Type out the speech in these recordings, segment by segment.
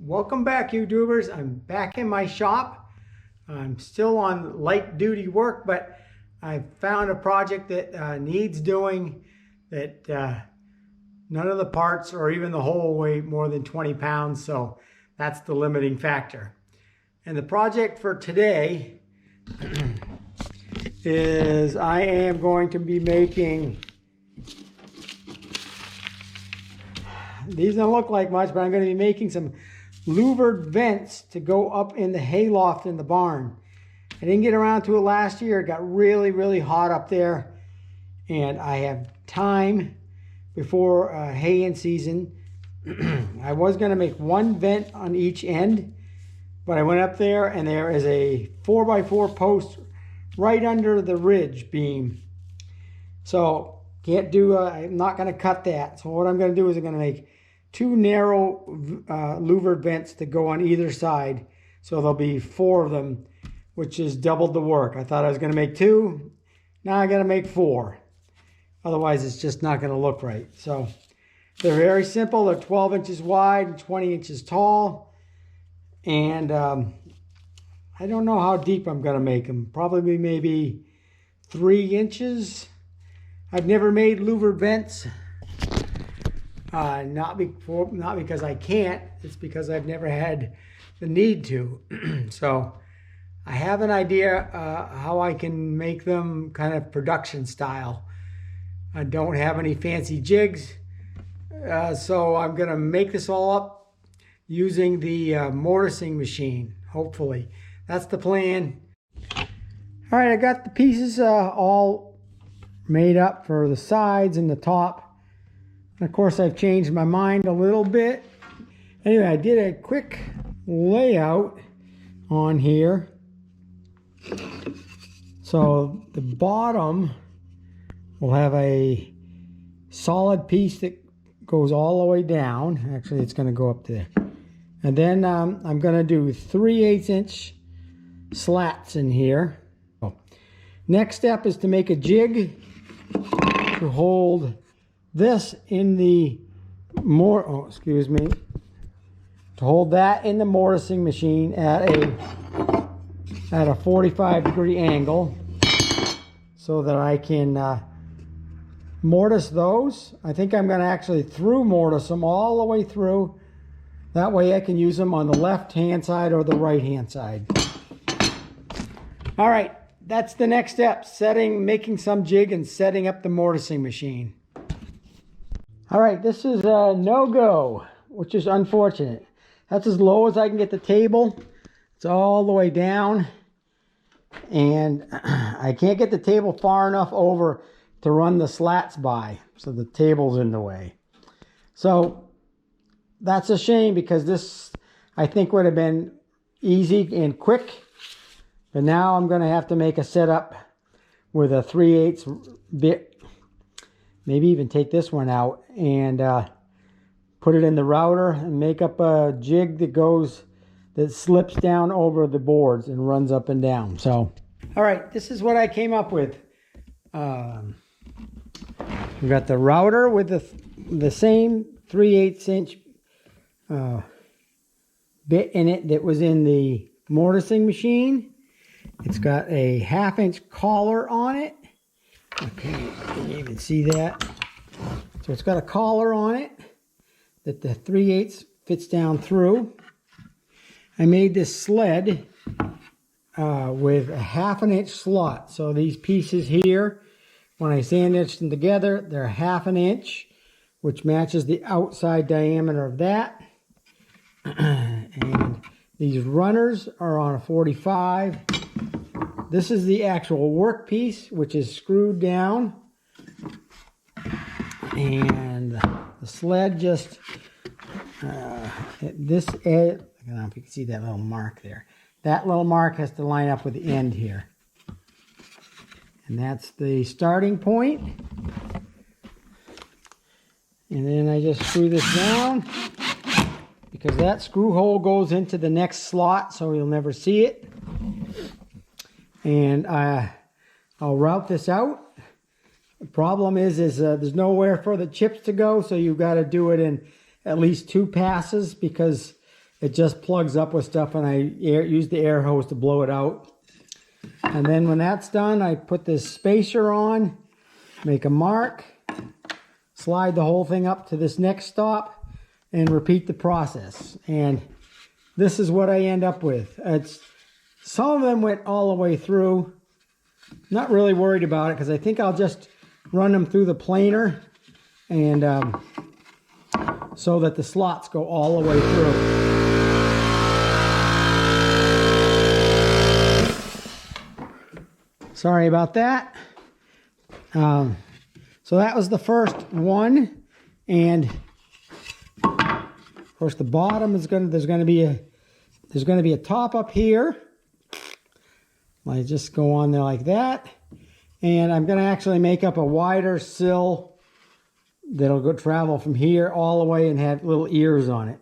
Welcome back, YouTubers. I'm back in my shop. I'm still on light duty work, but I found a project that needs doing that none of the parts or even the whole weigh more than 20 pounds, so that's the limiting factor. And the project for today is I am going to be making, these don't look like much, but I'm going to be making some louvered vents to go up in the hay loft in the barn. I didn't get around to it last year. It got really hot up there, and I have time before hay in season. I was going to make one vent on each end, but I went up there and there is a 4x4 post right under the ridge beam, so can't do I'm not going to cut that. So what I'm going to do is I'm going to make two narrow louvered vents to go on either side, so there'll be 4 of them, which is doubled the work. I thought I was going to make 2, now I got to make 4. Otherwise it's just not going to look right. So they're very simple. They're 12 inches wide and 20 inches tall, and I don't know how deep I'm going to make them. Probably maybe 3 inches. I've never made louvered vents. Not because I can't, it's because I've never had the need to. So I have an idea how I can make them kind of production style. I don't have any fancy jigs, so I'm going to make this all up using the mortising machine, hopefully. That's the plan. All right, I got the pieces all made up for the sides and the top. And of course, I've changed my mind a little bit. Anyway, I did a quick layout on here. So the bottom will have a solid piece that goes all the way down. Actually, it's going to go up there. And then I'm going to do 3/8 inch slats in here. Next step is to make a jig to hold this in the to hold that in the mortising machine at a 45-degree angle, so that I can mortise those. I think I'm going to actually through mortise them all the way through. That way I can use them on the left hand side or the right hand side. All right, that's the next step, making some jig and setting up the mortising machine. All right, this is a no-go, which is unfortunate. That's as low as I can get the table. It's all the way down, and I can't get the table far enough over to run the slats by, so the table's in the way. So that's a shame, because this, I think, would have been easy and quick. But now I'm going to have to make a setup with a 3/8 bit. Maybe even take this one out and put it in the router and make up a jig that slips down over the boards and runs up and down. So, all right, this is what I came up with. We've got the router with the same 3/8 inch bit in it that was in the mortising machine. It's got a 1/2 inch collar on it. Okay, can you even see that? So it's got a collar on it that the 3/8 fits down through. I made this sled with a 1/2 inch slot. So these pieces here, when I sandwiched them together, they're 1/2 inch, which matches the outside diameter of that. And these runners are on a 45. This is the actual work piece, which is screwed down. And the sled just, this edge, I don't know if you can see that little mark there. That little mark has to line up with the end here. And that's the starting point. And then I just screw this down, because that screw hole goes into the next slot, so you'll never see it. And I'll route this out. The problem is there's nowhere for the chips to go, so you've got to do it in at least 2 passes, because it just plugs up with stuff, and I use the air hose to blow it out. And then when that's done, I put this spacer on, make a mark, slide the whole thing up to this next stop, and repeat the process. And this is what I end up with. Some of them went all the way through. Not really worried about it because I think I'll just run them through the planer, and so that the slots go all the way through. Sorry about that. So that was the first one, and of course the bottom is there's going to be a top up here. I just go on there like that, and I'm going to actually make up a wider sill that'll go travel from here all the way and have little ears on it.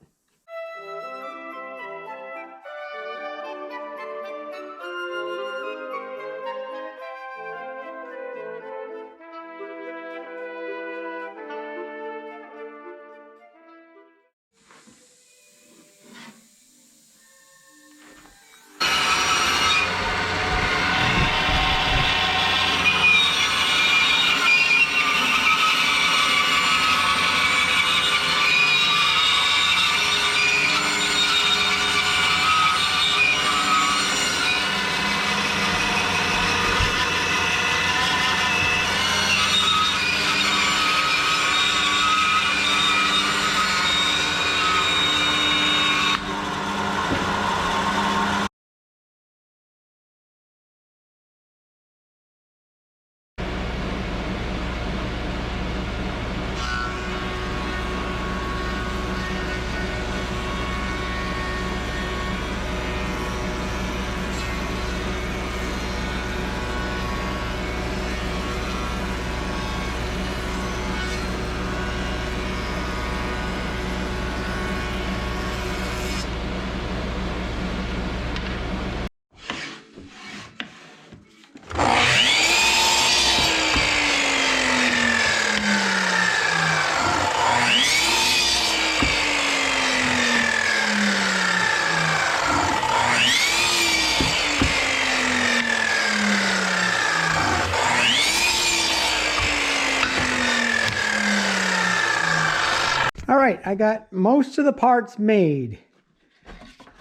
All right, I got most of the parts made.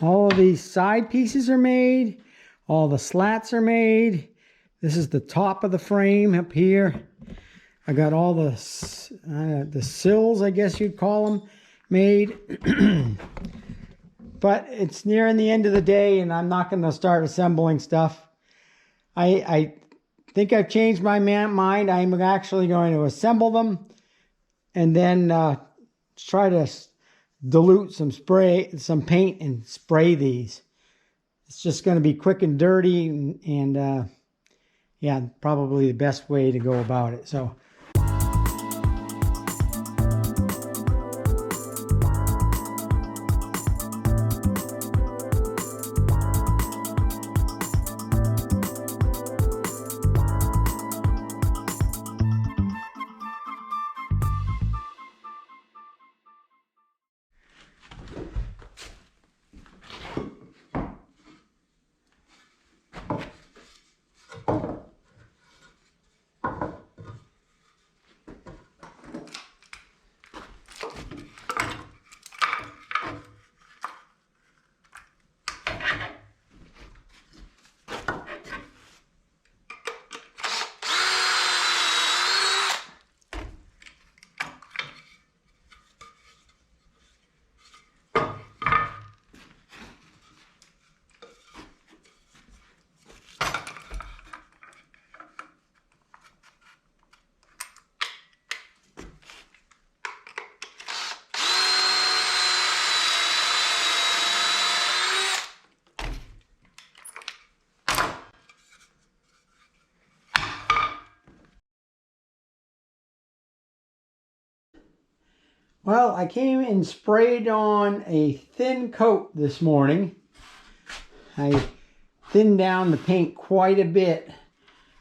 All of these side pieces are made. All the slats are made. This is the top of the frame up here. I got all the sills, I guess you'd call them, made. But it's nearing the end of the day, and I'm not going to start assembling stuff. I think I've changed my mind. I'm actually going to assemble them and then try to dilute some paint and spray these. It's just going to be quick and dirty, and yeah, probably the best way to go about it. So well, I came and sprayed on a thin coat this morning. I thinned down the paint quite a bit.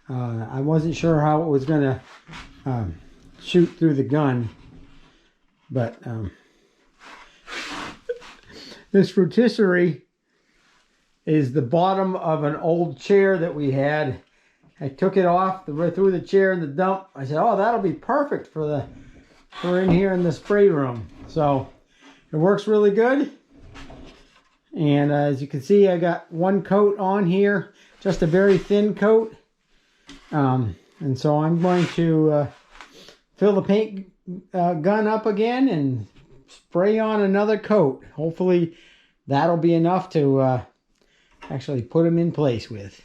I wasn't sure how it was going to shoot through the gun, but This rotisserie is the bottom of an old chair that we had. I took it off, threw the chair in the dump. I said, oh, that'll be perfect for in here in the spray room. So it works really good. And as you can see, I got one coat on here, just a very thin coat. And so I'm going to fill the paint gun up again and spray on another coat. Hopefully that'll be enough to actually put them in place with.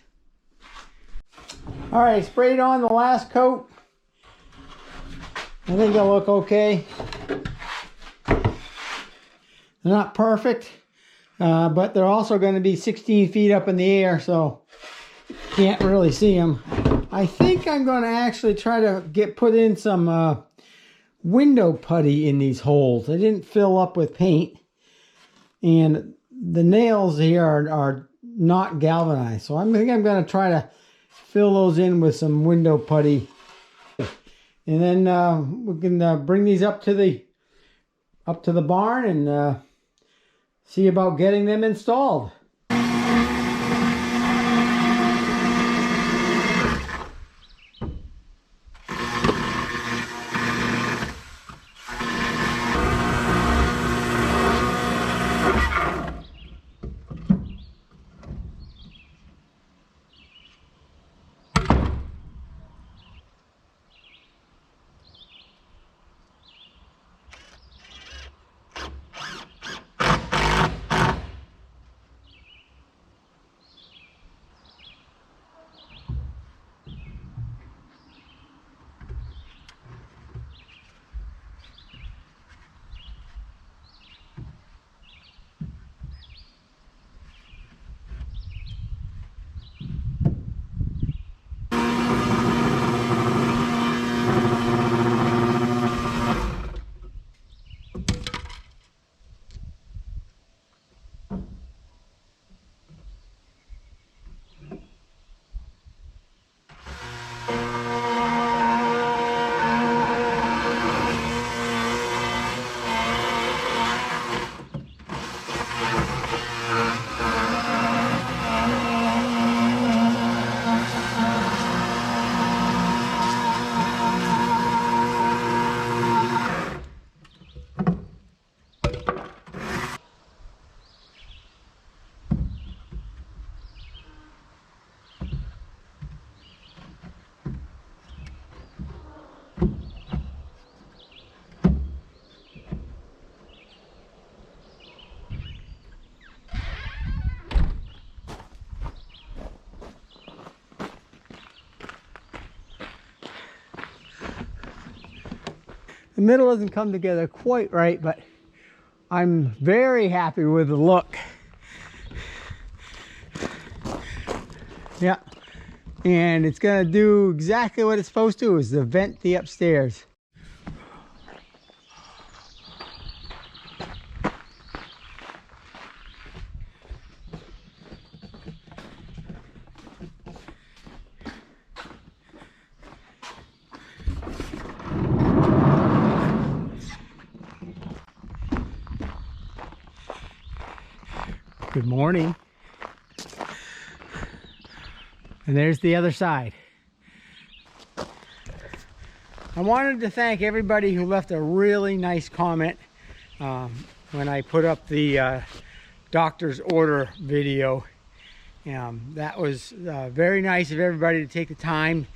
All right, sprayed on the last coat. I think they'll look okay. They're not perfect, but they're also going to be 16 feet up in the air, so can't really see them. I think I'm going to actually try to put in some window putty in these holes. They didn't fill up with paint, and the nails here are not galvanized. So I think I'm going to try to fill those in with some window putty, and then we can bring these up to the barn and see about getting them installed. The middle doesn't come together quite right, but I'm very happy with the look. Yeah, and it's gonna do exactly what it's supposed to, is to vent the upstairs. Good morning. And there's the other side. I wanted to thank everybody who left a really nice comment when I put up the doctor's order video. That was very nice of everybody to take the time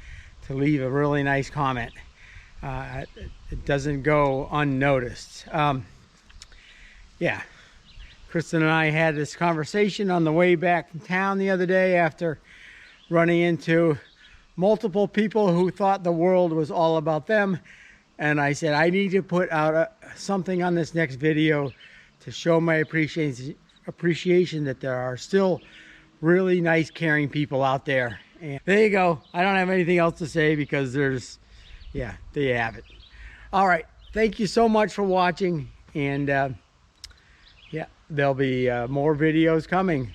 to leave a really nice comment. It doesn't go unnoticed. Yeah. Kristen and I had this conversation on the way back from town the other day after running into multiple people who thought the world was all about them. And I said, I need to put out something on this next video to show my appreciation that there are still really nice, caring people out there. And there you go. I don't have anything else to say because there's, yeah, there you have it. All right. Thank you so much for watching. And yeah, there'll be more videos coming.